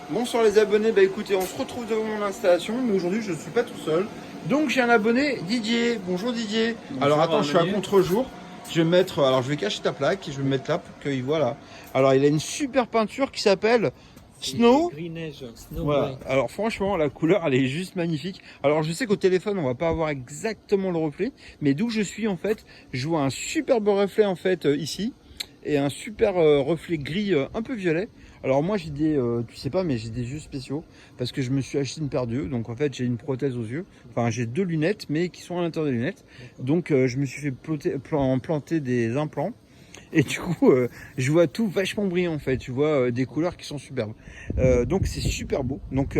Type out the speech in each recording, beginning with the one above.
Bonsoir les abonnés, bah écoutez, on se retrouve devant mon installation, mais aujourd'hui je ne suis pas tout seul. Donc j'ai un abonné, Didier. Bonjour Didier. Bonjour, alors attends, je suis à Didier. contre-jour. Je vais mettre, alors je vais cacher ta plaque et je vais me mettre là pour qu'il voit là. Alors il a une super peinture qui s'appelle Snow. Gris neige, Snow Voilà. Grey. Alors franchement, la couleur, elle est juste magnifique. Alors je sais qu'au téléphone, on va pas avoir exactement le reflet, mais d'où je suis en fait, je vois un superbe reflet en fait ici et un super reflet gris un peu violet. Alors moi j'ai des, tu sais pas, mais j'ai des yeux spéciaux parce que je me suis acheté une paire d'yeux. Donc en fait j'ai une prothèse aux yeux. Enfin j'ai deux lunettes, mais qui sont à l'intérieur des lunettes. Donc je me suis fait planter des implants. Et du coup, je vois tout vachement brillant en fait. Tu vois des couleurs qui sont superbes. Donc c'est super beau. Donc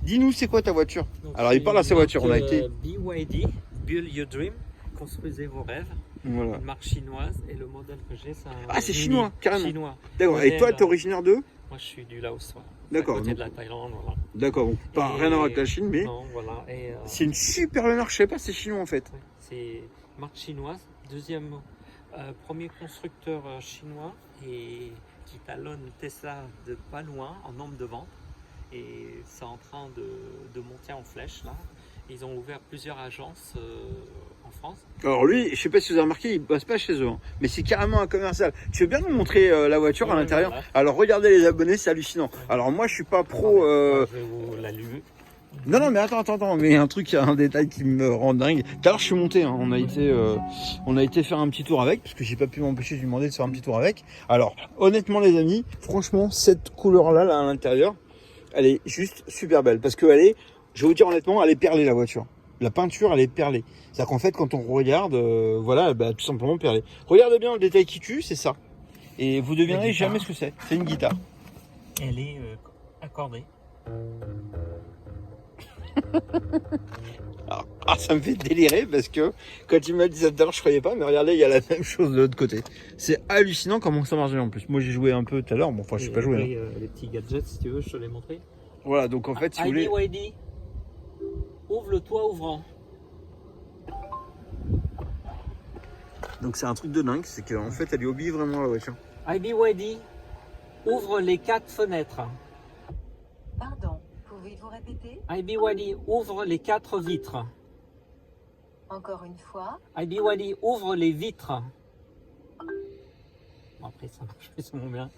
dis-nous, c'est quoi ta voiture? Donc, Alors il parle à sa voiture. On a été. BYD, Build Your Dream, construisez vos rêves. Voilà. Une marque chinoise et le modèle que j'ai, c'est un. Ah c'est Mini chinois, carrément. Chinois. D'accord. Et toi, Modèle, t'es originaire d'eux? Moi, je suis du Laos. Voilà. D'accord, À côté donc- de la Thaïlande, voilà. D'accord. Donc pas rien à voir avec la Chine, mais Non, voilà. Et, c'est une super marque. Je sais pas, c'est chinois en fait. ouais, c'est marque chinoise. Deuxième, premier constructeur chinois et qui talonne Tesla de pas loin en nombre de ventes. Et c'est en train de monter en flèche là. Ils ont ouvert plusieurs agences en France. Alors lui, je sais pas si vous avez remarqué, il bosse pas chez eux, hein, mais c'est carrément un commercial. Tu veux bien nous montrer la voiture à Ouais, l'intérieur? voilà. Alors regardez les abonnés, c'est hallucinant. Alors moi je suis pas pro. Je vais vous l'allumer. Non mais attends, mais un truc, un détail qui me rend dingue. Tout à l'heure je suis monté, hein, on a été faire un petit tour avec, parce que j'ai pas pu m'empêcher de lui demander de faire un petit tour avec. Alors honnêtement les amis, franchement cette couleur là à l'intérieur, elle est juste super belle, parce que elle est, je vais vous dire honnêtement, elle est perlée la voiture. La peinture elle est perlée. C'est-à-dire qu'en fait quand on regarde, voilà, bah, tout simplement perlée. Regardez bien le détail qui tue, c'est ça. Et vous devinerez guitare. jamais ce que c'est. C'est une guitare. Elle est accordée. Ça me fait délirer parce que quand il m'a dit ça tout à l'heure, je croyais pas, mais regardez, il y a la même chose de l'autre côté. C'est hallucinant comment ça marche en plus. Moi j'ai joué un peu tout à l'heure, bon enfin je suis pas joué. Après, les petits gadgets, si tu veux, je te les montrer. Voilà, donc en fait si vous voulez. IBYD, ouvre le toit ouvrant. Donc c'est un truc de dingue, c'est qu'en fait elle lui obéit vraiment la voiture. IBYD, ouvre les 4 fenêtres. Pardon, pouvez-vous répéter? IBYD, ouvre les 4 vitres. Encore une fois, IBYD, ouvre les vitres. Bon, après, ça marche plus ou moins bien.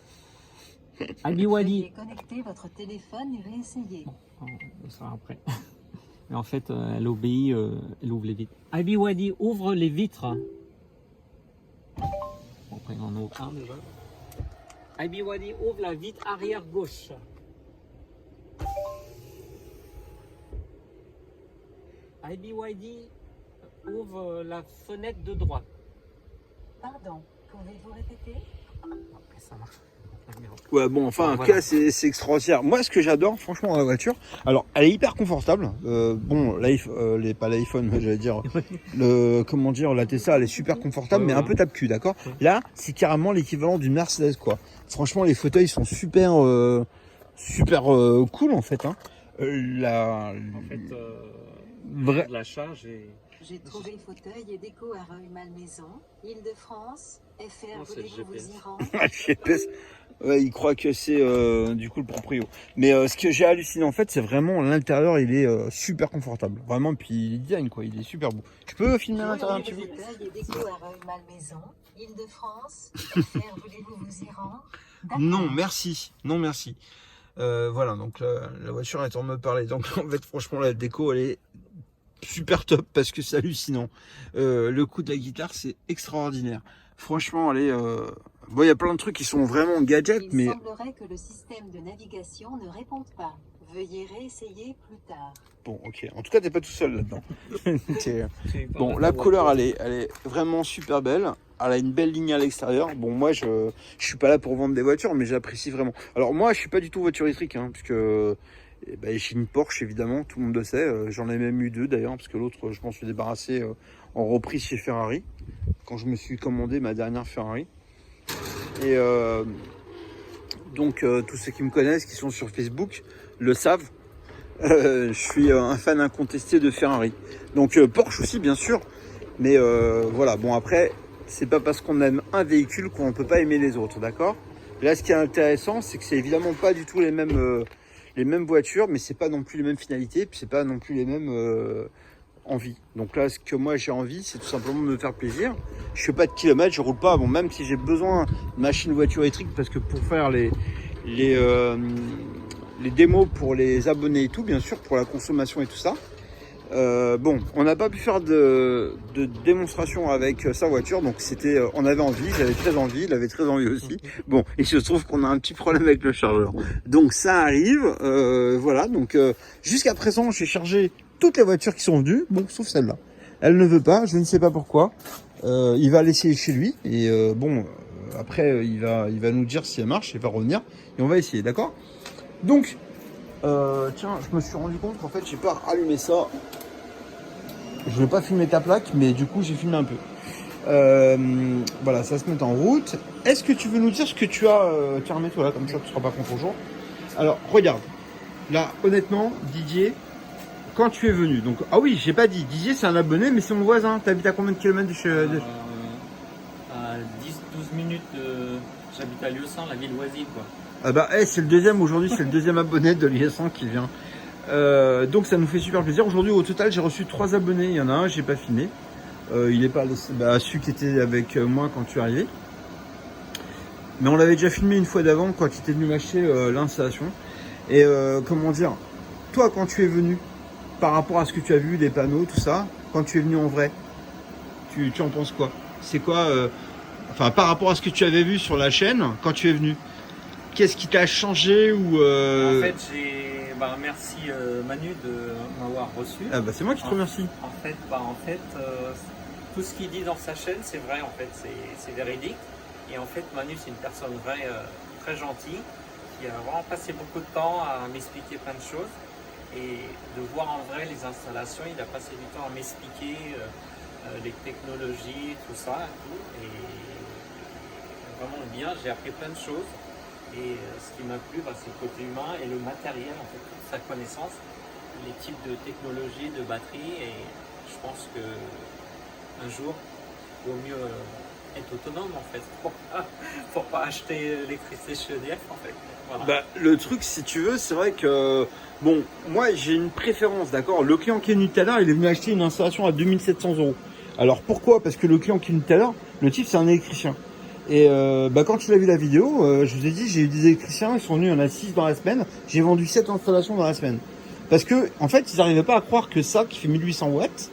veuillez IBYD, connecter votre téléphone et réessayer. on sera après. Mais en fait, elle obéit, elle ouvre les vitres. IBYD, ouvre les vitres. Bon, après, on en ouvre un déjà. IBYD, ouvre la vitre arrière gauche. IBYD, ouvre la fenêtre de droite. Pardon, pouvez-vous répéter? Après, ça marche. Ouais bon enfin Voilà. cas c'est extraordinaire. Moi ce que j'adore franchement dans la voiture, alors elle est hyper confortable. Bon pas l'iPhone, j'allais dire le comment dire la Tesla elle est super confortable Ouais, mais un ouais. peu tape-cul, d'accord. Ouais. Là c'est carrément l'équivalent d'une Mercedes quoi. Franchement les fauteuils sont super cool en fait hein. En fait, Vrai- de la charge et... J'ai trouvé fauteuil et déco à Rueil-Malmaison, Île-de-France, FR, Non, c'est le voulez-vous vous GPS. y rendre? GPS. Ouais, il croit que c'est du coup le proprio. Mais ce que j'ai halluciné en fait, c'est vraiment l'intérieur, il est super confortable. Vraiment, puis il design quoi, il est super beau. Je peux filmer à l'intérieur un petit peu? Fauteuil et déco à Rueil-Malmaison, Île-de-France, FR, voulez-vous vous y rendre? D'accord. Non, merci. Non, merci. Voilà, donc la voiture est en me parler. Donc en fait, franchement, la déco, elle est super top parce que c'est hallucinant. Le coup de la guitare, c'est extraordinaire. Franchement, elle est... Bon, il y a plein de trucs qui sont vraiment gadgets, Il mais... semblerait que le système de navigation ne réponde pas. Veuillez réessayer plus tard. Bon, ok. En tout cas, t'es pas tout seul là-dedans. Bon, la couleur, elle est vraiment super belle. Elle a une belle ligne à l'extérieur. Bon, moi, je suis pas là pour vendre des voitures, mais j'apprécie vraiment. Alors moi, je suis pas du tout voiture électrique, hein, puisque j'ai une Porsche, évidemment, tout le monde le sait. J'en ai même eu deux, d'ailleurs, parce que l'autre, je m'en suis débarrassé en reprise chez Ferrari, quand je me suis commandé ma dernière Ferrari. Et donc, tous ceux qui me connaissent, qui sont sur Facebook, le savent. Je suis un fan incontesté de Ferrari. Donc Porsche aussi bien sûr. Mais voilà, bon après, c'est pas parce qu'on aime un véhicule qu'on peut pas aimer les autres, d'accord? Là ce qui est intéressant, c'est que c'est évidemment pas du tout les mêmes les mêmes voitures, mais c'est pas non plus les mêmes finalités, puis c'est pas non plus les mêmes envies. Donc là, ce que moi j'ai envie, c'est tout simplement de me faire plaisir. Je fais pas de kilomètres, je roule pas. Bon, même si j'ai besoin de machine voiture électrique, parce que pour faire les démos pour les abonnés et tout, bien sûr, pour la consommation et tout ça. Bon, on n'a pas pu faire de démonstration avec sa voiture, donc c'était, on avait envie, j'avais très envie, il avait très envie aussi. Bon, il se trouve qu'on a un petit problème avec le chargeur. Donc ça arrive, voilà. Donc jusqu'à présent, j'ai chargé toutes les voitures qui sont venues, bon, sauf celle-là. Elle ne veut pas, je ne sais pas pourquoi. Il va laisser chez lui et bon, après il va nous dire si elle marche, il va revenir et on va essayer, d'accord? Donc tiens, je me suis rendu compte qu'en fait j'ai pas allumé ça. Je vais pas filmer ta plaque, mais du coup j'ai filmé un peu. Voilà, ça se met en route. Est-ce que tu veux nous dire ce que tu as tiens, remets-toi là, comme ça tu seras pas contre au jour. Alors regarde, là honnêtement Didier, quand tu es venu, donc ah oui, j'ai pas dit, Didier c'est un abonné, mais c'est mon voisin. T'habites à combien de kilomètres de chez à 10-12 minutes j'habite à Lieusaint, la ville voisine quoi. Ah bah c'est le deuxième aujourd'hui, c'est le deuxième abonné de l'IS1 qui vient. Donc ça nous fait super plaisir. Aujourd'hui au total j'ai reçu 3 abonnés. Il y en a un, j'ai pas filmé. Il est pas celui qui était avec moi quand tu es arrivé. Mais on l'avait déjà filmé une fois d'avant quand tu étais venu m'acheter l'installation. Et comment dire, toi quand tu es venu, par rapport à ce que tu as vu, des panneaux, tout ça, quand tu es venu en vrai, tu en penses quoi? C'est quoi enfin par rapport à ce que tu avais vu sur la chaîne quand tu es venu? Qu'est-ce qui t'a changé ou En fait, merci Manu de m'avoir reçu. Ah bah c'est moi qui te remercie. En fait, tout ce qu'il dit dans sa chaîne, c'est vrai en fait, c'est véridique. Et en fait, Manu, c'est une personne vraie, très gentille, qui a vraiment passé beaucoup de temps à m'expliquer plein de choses. Et de voir en vrai les installations, il a passé du temps à m'expliquer les technologies, tout ça et tout. Et vraiment bien, j'ai appris plein de choses. Et ce qui m'a plu, c'est le côté humain et le matériel, en fait, toute sa connaissance, les types de technologies, de batteries. Et je pense que un jour, il vaut mieux être autonome, en fait, pour pas acheter l'électricité chez EDF, en fait. Voilà. Bah, le truc, si tu veux, c'est vrai que, bon, moi j'ai une préférence, d'accord. Le client qui est venu tout à l'heure, il est venu acheter une installation à 2700 €. Alors pourquoi? Parce que le client qui est venu tout à l'heure, le type c'est un électricien. Et quand tu l'as vu la vidéo, je vous ai dit, j'ai eu des électriciens, ils sont venus, il y en a 6 dans la semaine. J'ai vendu 7 installations dans la semaine. Parce que, en fait, ils n'arrivaient pas à croire que ça, qui fait 1800 watts.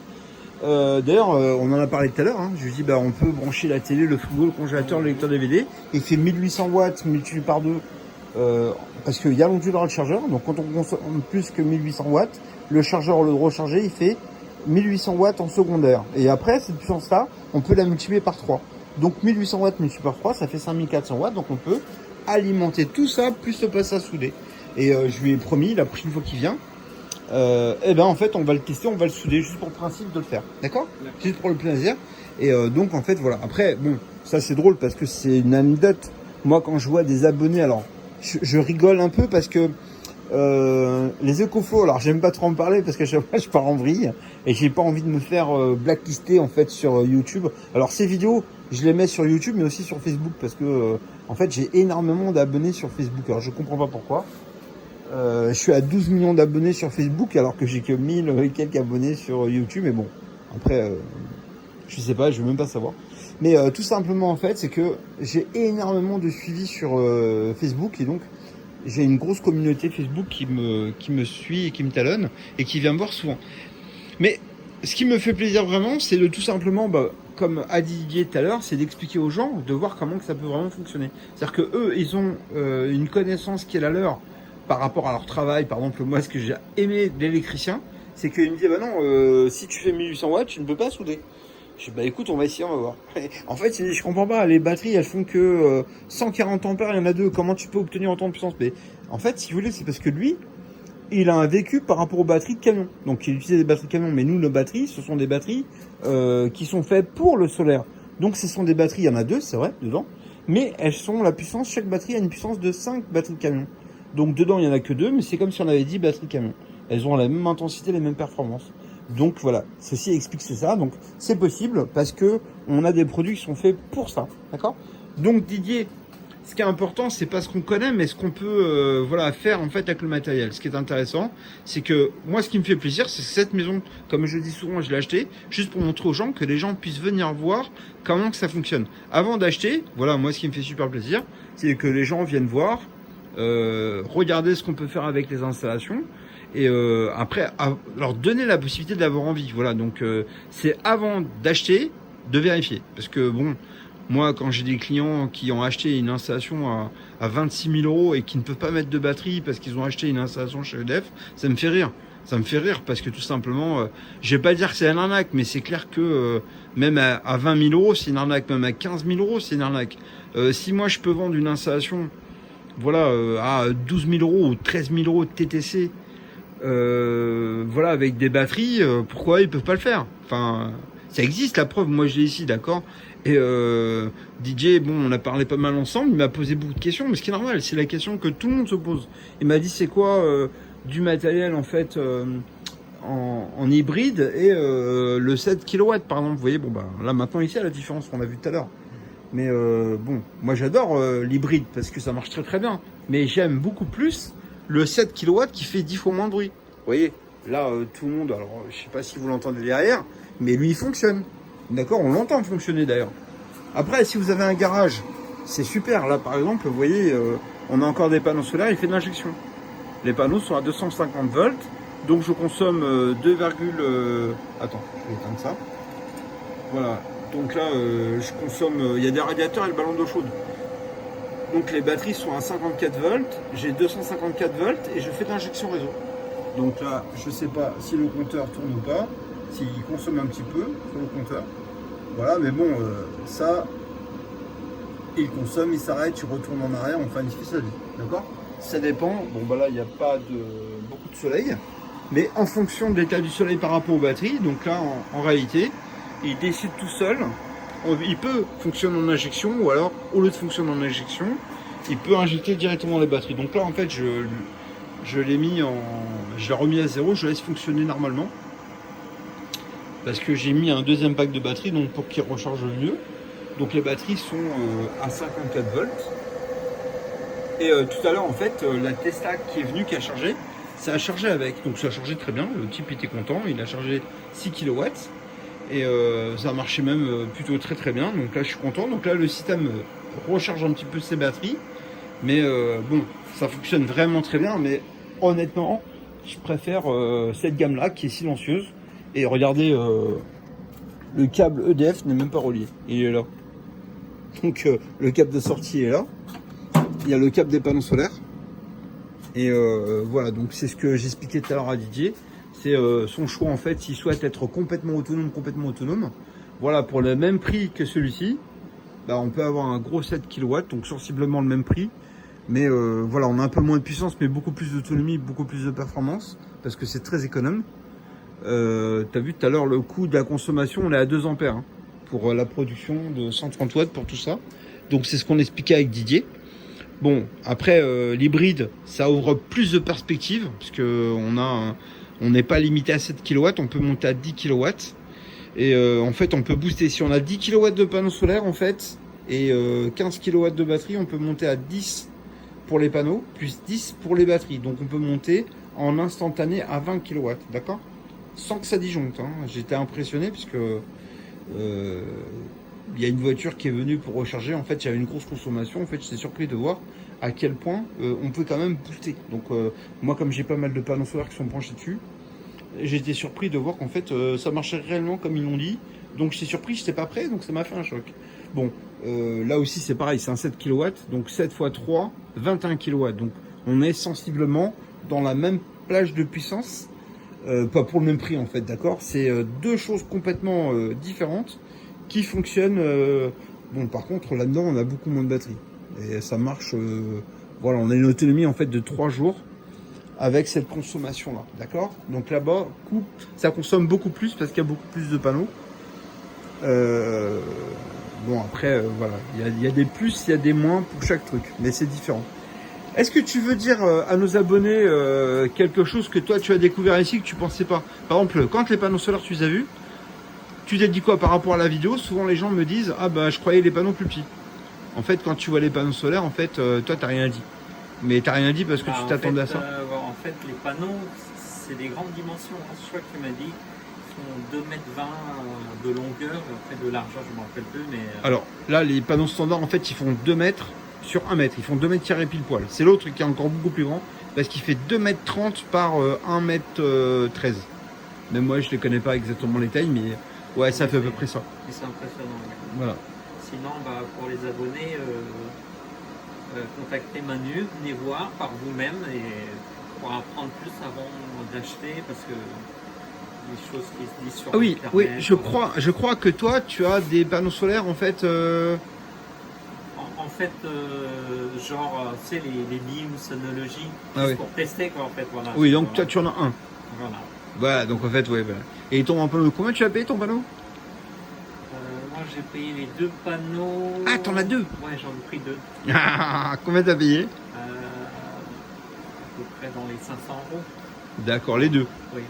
D'ailleurs, on en a parlé tout à l'heure. Je lui ai dit, on peut brancher la télé, le frigo, le congélateur, le lecteur DVD. Il fait 1800 watts multiplié par 2. Parce qu'il y a l'onduleur de chargeur. Donc, quand on consomme plus que 1800 watts, le chargeur, le recharger, il fait 1800 watts en secondaire. Et après, cette puissance-là, on peut la multiplier par 3. Donc 1800 watts multiplié par 3, ça fait 5400 watts. Donc on peut alimenter tout ça plus le passer à souder. Et je lui ai promis, la prochaine fois qu'il vient, en fait on va le tester, on va le souder juste pour le principe de le faire. D'accord? Juste pour le plaisir. Et donc en fait voilà. Après, bon, ça c'est drôle parce que c'est une anecdote. Moi quand je vois des abonnés, alors je rigole un peu parce que les écoflow, alors j'aime pas trop en parler parce qu'à chaque fois je pars en vrille et j'ai pas envie de me faire blacklister en fait sur YouTube. Alors ces vidéos, je les mets sur YouTube mais aussi sur Facebook parce que en fait j'ai énormément d'abonnés sur Facebook. Alors je comprends pas pourquoi. Je suis à 12 millions d'abonnés sur Facebook alors que j'ai que 1000 et quelques abonnés sur YouTube. Mais bon, après je sais pas, je veux même pas savoir. Mais tout simplement en fait c'est que j'ai énormément de suivi sur Facebook et donc j'ai une grosse communauté Facebook qui me suit et qui me talonne et qui vient me voir souvent. Mais ce qui me fait plaisir vraiment, c'est de tout simplement, comme a dit Didier tout à l'heure, c'est d'expliquer aux gens, de voir comment que ça peut vraiment fonctionner. C'est-à-dire que eux, ils ont une connaissance qui est la leur par rapport à leur travail. Par exemple, moi, ce que j'ai aimé de l'électricien, c'est qu'il me dit, non, si tu fais 1800 watts, tu ne peux pas souder. Je dis, écoute, on va essayer, on va voir. En fait, je comprends pas, les batteries, elles font que 140 ampères, il y en a 2. Comment tu peux obtenir autant de puissance? Mais en fait, si vous voulez, c'est parce que lui, il a un vécu par rapport aux batteries de camion. Donc, il utilise des batteries de camion. Mais nous, nos batteries, ce sont des batteries qui sont faites pour le solaire. Donc, ce sont des batteries, il y en a 2, c'est vrai, dedans. Mais elles sont la puissance, chaque batterie a une puissance de 5 batteries de camion. Donc, dedans, il n'y en a que 2, mais c'est comme si on avait 10 batteries de camion. Elles ont la même intensité, les mêmes performances. Donc voilà, ceci explique ça. Donc c'est possible parce que on a des produits qui sont faits pour ça, d'accord? Donc Didier, ce qui est important, c'est pas ce qu'on connaît, mais ce qu'on peut voilà, faire en fait avec le matériel. Ce qui est intéressant, c'est que moi, ce qui me fait plaisir, c'est que cette maison, comme je le dis souvent, je l'ai achetée juste pour montrer aux gens, que les gens puissent venir voir comment que ça fonctionne. Avant d'acheter, voilà, moi, ce qui me fait super plaisir, c'est que les gens viennent voir, regarder ce qu'on peut faire avec les installations, et après, leur donner la possibilité d'avoir envie. Voilà, donc c'est avant d'acheter, de vérifier. Parce que bon... Moi, quand j'ai des clients qui ont acheté une installation à 26 000 € et qui ne peuvent pas mettre de batterie parce qu'ils ont acheté une installation chez EDF, ça me fait rire. Ça me fait rire parce que tout simplement, je vais pas dire que c'est une arnaque, mais c'est clair que même à 20 000 €, c'est une arnaque. Même à 15 000 €, c'est une arnaque. Si moi, je peux vendre une installation voilà, à 12 000 € ou 13 000 € de TTC, voilà, avec des batteries, pourquoi ils peuvent pas le faire? Enfin, ça existe, la preuve. Moi, je l'ai ici, d'accord? Et DJ, bon, on a parlé pas mal ensemble, il m'a posé beaucoup de questions, mais ce qui est normal, c'est la question que tout le monde se pose. Il m'a dit, c'est quoi du matériel, en fait, en hybride et le 7 kW, par exemple. Vous voyez, bon, bah, là, maintenant, ici, il y a la différence qu'on a vu tout à l'heure. Mais bon, moi, j'adore l'hybride, parce que ça marche très, très bien. Mais j'aime beaucoup plus le 7 kW qui fait 10 fois moins de bruit. Vous voyez, là, tout le monde, alors, je sais pas si vous l'entendez derrière, mais lui, il fonctionne. D'accord, on l'entend fonctionner d'ailleurs. Après, si vous avez un garage, c'est super. Là, par exemple, vous voyez, on a encore des panneaux solaires, il fait de l'injection. Les panneaux sont à 250 volts, donc je consomme Attends, je vais éteindre ça. Voilà, donc là, je consomme... Il y a des radiateurs et le ballon d'eau chaude. Donc les batteries sont à 54 volts, j'ai 254 volts et je fais de l'injection réseau. Donc là, je ne sais pas si le compteur tourne ou pas. S'il consomme un petit peu sur le compteur. Voilà, mais bon, ça, il consomme, il s'arrête, il retourne en arrière, enfin, il fait sa vie. D'accord? Ça dépend. Bon, bah là, il n'y a pas beaucoup de soleil. Mais en fonction de l'état du soleil par rapport aux batteries, donc là, en réalité, il décide tout seul. Il peut fonctionner en injection, ou alors, au lieu de fonctionner en injection, il peut injecter directement les batteries. Donc là, en fait, je l'ai mis je l'ai remis à zéro, je laisse fonctionner normalement. Parce que j'ai mis un deuxième pack de batterie, donc pour qu'il recharge mieux. Donc les batteries sont à 54 volts. Et tout à l'heure, en fait, la Tesla qui est venue, qui a chargé, ça a chargé avec. Donc ça a chargé très bien, le type était content, il a chargé 6 kW. Et ça a marché même plutôt très très bien. Donc là, je suis content. Donc là, le système recharge un petit peu ses batteries. Mais bon, ça fonctionne vraiment très bien. Mais honnêtement, je préfère cette gamme-là qui est silencieuse. Et regardez, le câble EDF n'est même pas relié, il est là. Donc le câble de sortie est là. Il y a le câble des panneaux solaires. Et voilà, donc c'est ce que j'expliquais tout à l'heure à Didier. C'est son choix en fait, s'il souhaite être complètement autonome. Voilà, pour le même prix que celui-ci, bah, on peut avoir un gros 7 kW, donc sensiblement le même prix. Mais voilà, on a un peu moins de puissance, mais beaucoup plus d'autonomie, beaucoup plus de performance, parce que c'est très économe. T'as vu tout à l'heure le coût de la consommation, on est à 2 ampères hein, pour la production de 130 watts pour tout ça. Donc c'est ce qu'on expliquait avec Didier. Bon, après l'hybride, ça ouvre plus de perspectives puisque on n'est pas limité à 7 kW, on peut monter à 10 kW. Et en fait, on peut booster. Si on a 10 kW de panneaux solaires en fait et 15 kW de batterie, on peut monter à 10 pour les panneaux plus 10 pour les batteries. Donc on peut monter en instantané à 20 kW, d'accord? Sans que ça disjoncte. Hein. J'étais impressionné puisque il y a une voiture qui est venue pour recharger. En fait, il y avait une grosse consommation. En fait, j'étais surpris de voir à quel point on peut quand même booster. Donc, moi, comme j'ai pas mal de panneaux solaires qui sont branchés dessus, j'ai été surpris de voir qu'en fait, ça marchait réellement comme ils l'ont dit. Donc, j'étais surpris, j'étais pas prêt, donc ça m'a fait un choc. Bon, là aussi, c'est pareil, c'est un 7 kW. Donc, 7 x 3, 21 kW. Donc, on est sensiblement dans la même plage de puissance. Pas pour le même prix en fait, d'accord? C'est deux choses complètement différentes qui fonctionnent. Bon, par contre, là-dedans, on a beaucoup moins de batterie. Et ça marche, voilà, on a une autonomie en fait de 3 jours avec cette consommation-là, d'accord? Donc là-bas, ça consomme beaucoup plus parce qu'il y a beaucoup plus de panneaux. Bon, après, voilà, il y a des plus, il y a des moins pour chaque truc, mais c'est différent. Est-ce que tu veux dire à nos abonnés quelque chose que toi tu as découvert ici que tu pensais pas? Par exemple, quand les panneaux solaires tu les as vus, tu t'es dit quoi par rapport à la vidéo? Souvent les gens me disent ah bah je croyais les panneaux plus petits. En fait, quand tu vois les panneaux solaires, en fait, toi, t'as rien dit. Mais t'as rien dit parce que tu t'attendais à ça. En fait, les panneaux, c'est des grandes dimensions. Hein. Je crois que tu m'as dit qu'ils font 2,20 m de longueur, après de largeur, je ne me rappelle plus. Mais, Alors là, les panneaux standards, en fait, ils font 2 mètres sur 1 mètre. Ils font 2 mètres tirés pile poil. C'est l'autre qui est encore beaucoup plus grand parce qu'il fait 2,30 m par 1,13 m. Même moi, je ne connais pas exactement les tailles, mais ouais, ça fait à peu près ça. C'est impressionnant. Voilà. Sinon, pour les abonnés, contactez Manu, venez voir par vous-même et pour apprendre plus avant d'acheter parce que les choses qui se disent sur Ah oui, Internet, oui, je crois que toi, tu as des panneaux solaires en fait. En fait, genre, tu sais, les beams, Sonology, Ah oui. pour tester quoi en fait. Voilà, Oui, donc voilà. toi, tu en as un. Voilà. Voilà, donc en fait, ouais. Voilà. Et ton panneau, combien tu as payé ton panneau? Moi, j'ai payé les 2 panneaux. Ah, t'en as 2? Ouais, j'en ai pris 2. Combien t'as payé? À peu près dans les 500 €. D'accord, les 2. Oui, voilà.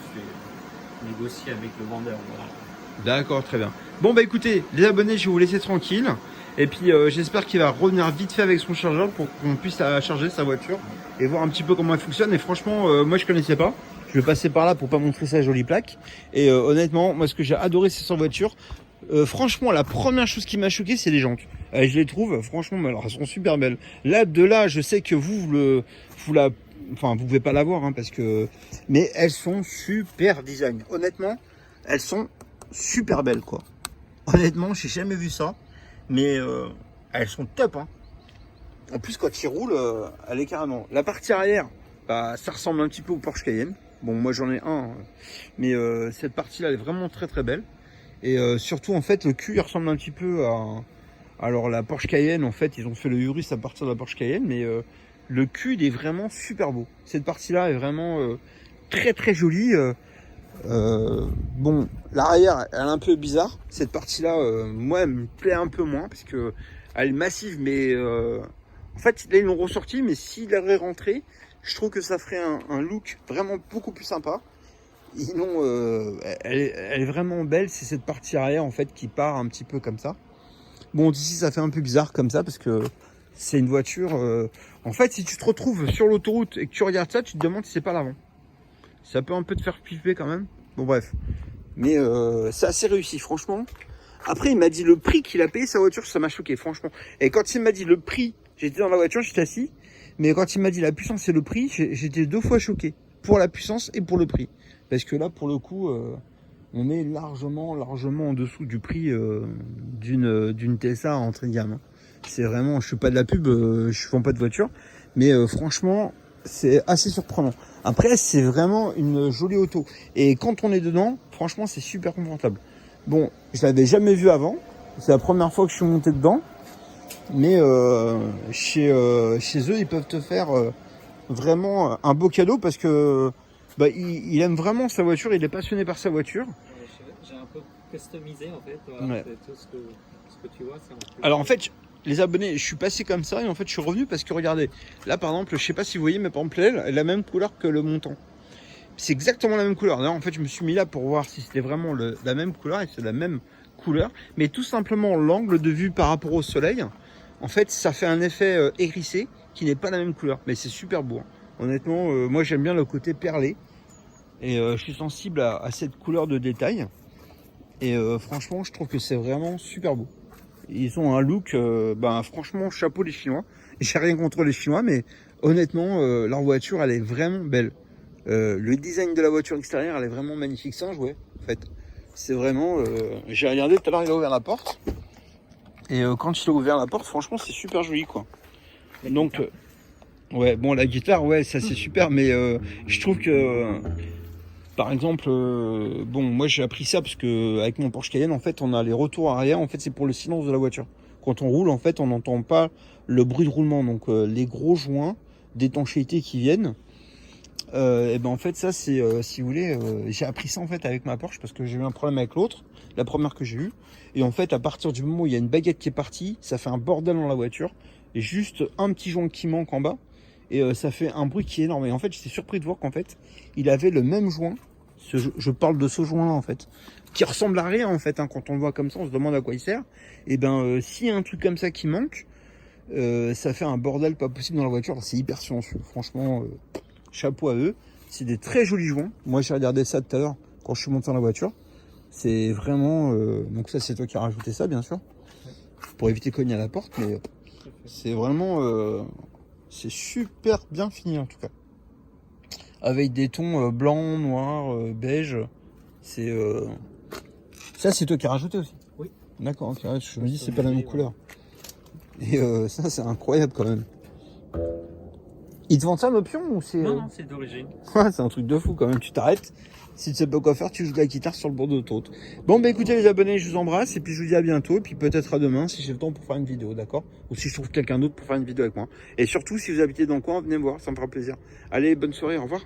Je suis négocié avec le vendeur. Voilà. D'accord, très bien. Bon, bah écoutez, les abonnés, je vais vous laisser tranquille. Et puis, j'espère qu'il va revenir vite fait avec son chargeur pour qu'on puisse charger sa voiture et voir un petit peu comment elle fonctionne. Et franchement, moi, je connaissais pas. Je vais passer par là pour pas montrer sa jolie plaque. Et honnêtement, moi, ce que j'ai adoré, c'est sa voiture. Franchement, la première chose qui m'a choqué, c'est les jantes. Je les trouve, franchement, mais alors, elles sont super belles. Là, de là, je sais que vous pouvez pas la voir, hein, parce que, mais elles sont super design. Honnêtement, elles sont super belles, quoi. Honnêtement, j'ai jamais vu ça, mais elles sont top, hein. En plus, quand il roule, elle est carrément. La partie arrière, bah, ça ressemble un petit peu au Porsche Cayenne. Bon, moi j'en ai un, hein. Mais cette partie-là, elle est vraiment très très belle. Et surtout, en fait, le cul, il ressemble un petit peu à... Alors, la Porsche Cayenne, en fait, ils ont fait le Urus à partir de la Porsche Cayenne, mais le cul, il est vraiment super beau. Cette partie-là est vraiment très très jolie. Bon, l'arrière, elle est un peu bizarre. Cette partie-là, moi, elle me plaît un peu moins, parce que elle est massive, mais... en fait, là, ils l'ont ressorti, mais s'il avait rentré, je trouve que ça ferait un look vraiment beaucoup plus sympa. Sinon, elle est vraiment belle. C'est cette partie arrière en fait qui part un petit peu comme ça. Bon, d'ici ça fait un peu bizarre comme ça parce que c'est une voiture. En fait, si tu te retrouves sur l'autoroute et que tu regardes ça, tu te demandes si c'est pas l'avant. Ça peut un peu te faire flipper quand même. Bon bref, mais c'est assez réussi franchement. Après, il m'a dit le prix qu'il a payé sa voiture, ça m'a choqué franchement. Et quand il m'a dit le prix, j'étais dans la voiture, j'étais assis. Mais quand il m'a dit la puissance et le prix, j'étais 2 fois choqué pour la puissance et pour le prix. Parce que là, pour le coup, on est largement en dessous du prix d'une Tesla entrée de gamme. C'est vraiment, je suis pas de la pub, je vends pas de voiture, mais franchement, c'est assez surprenant. Après, c'est vraiment une jolie auto. Et quand on est dedans, franchement, c'est super confortable. Bon, je l'avais jamais vu avant. C'est la première fois que je suis monté dedans. Mais chez eux, ils peuvent te faire vraiment un beau cadeau parce que bah, il aime vraiment sa voiture, il est passionné par sa voiture. J'ai un peu customisé en fait. Ouais. Tout ce que tu vois, c'est en plus. Alors en fait, les abonnés, je suis passé comme ça et en fait, je suis revenu parce que regardez, là par exemple, je sais pas si vous voyez, mais par exemple, elle a la même couleur que le montant. C'est exactement la même couleur. D'ailleurs, en fait, je me suis mis là pour voir si c'était vraiment la même couleur et c'est la même couleur. Mais tout simplement, l'angle de vue par rapport au soleil, en fait, ça fait un effet hérissé qui n'est pas la même couleur. Mais c'est super beau. Hein. Honnêtement, moi, j'aime bien le côté perlé. Et je suis sensible à cette couleur de détail. Et franchement, je trouve que c'est vraiment super beau. Ils ont un look, franchement, chapeau les Chinois. J'ai rien contre les Chinois, mais honnêtement, leur voiture, elle est vraiment belle. Le design de la voiture extérieure, elle est vraiment magnifique. C'est un jouet, en fait. C'est vraiment... j'ai regardé, tout à l'heure, il a ouvert la porte. Et quand il a ouvert la porte, franchement, c'est super joli, quoi. Donc, ouais, bon, la guitare, ouais, ça c'est super, mais je trouve que... Par exemple, bon, moi j'ai appris ça parce que avec mon Porsche Cayenne, en fait, on a les retours arrière. En fait, c'est pour le silence de la voiture. Quand on roule, en fait, on n'entend pas le bruit de roulement. Donc, les gros joints d'étanchéité qui viennent. Et ben en fait, ça c'est, si vous voulez, j'ai appris ça en fait avec ma Porsche parce que j'ai eu un problème avec l'autre, la première que j'ai eue. Et en fait, à partir du moment où il y a une baguette qui est partie, ça fait un bordel dans la voiture. Et juste un petit joint qui manque en bas. Et ça fait un bruit qui est énorme. Et en fait, j'étais surpris de voir qu'en fait, il avait le même joint Je parle de ce joint-là en fait, qui ressemble à rien en fait. Hein, quand on le voit comme ça, on se demande à quoi il sert. Et ben, s'il y a un truc comme ça qui manque, ça fait un bordel pas possible dans la voiture. C'est hyper silencieux. Franchement, chapeau à eux. C'est des très jolis joints. Moi, j'ai regardé ça tout à l'heure quand je suis monté dans la voiture. C'est vraiment... donc ça, c'est toi qui as rajouté ça, bien sûr, pour éviter de cogner à la porte. Mais c'est vraiment... c'est super bien fini en tout cas. Avec des tons blanc, noir, beige. C'est... Ça, c'est toi qui as rajouté aussi? Oui. D'accord, ok. Je me dis, c'est pas la même couleur. Et ça, c'est incroyable quand même. Ils te vendent ça en option ou c'est... Non, c'est d'origine. Ouais, c'est un truc de fou quand même. Tu t'arrêtes. Si tu sais pas quoi faire, tu joues de la guitare sur le bord de l'autoroute. Bon, bah écoutez les abonnés, je vous embrasse. Et puis je vous dis à bientôt. Et puis peut-être à demain si j'ai le temps pour faire une vidéo, d'accord? Ou si je trouve quelqu'un d'autre pour faire une vidéo avec moi. Et surtout, si vous habitez dans le coin, venez me voir, ça me fera plaisir. Allez, bonne soirée, au revoir.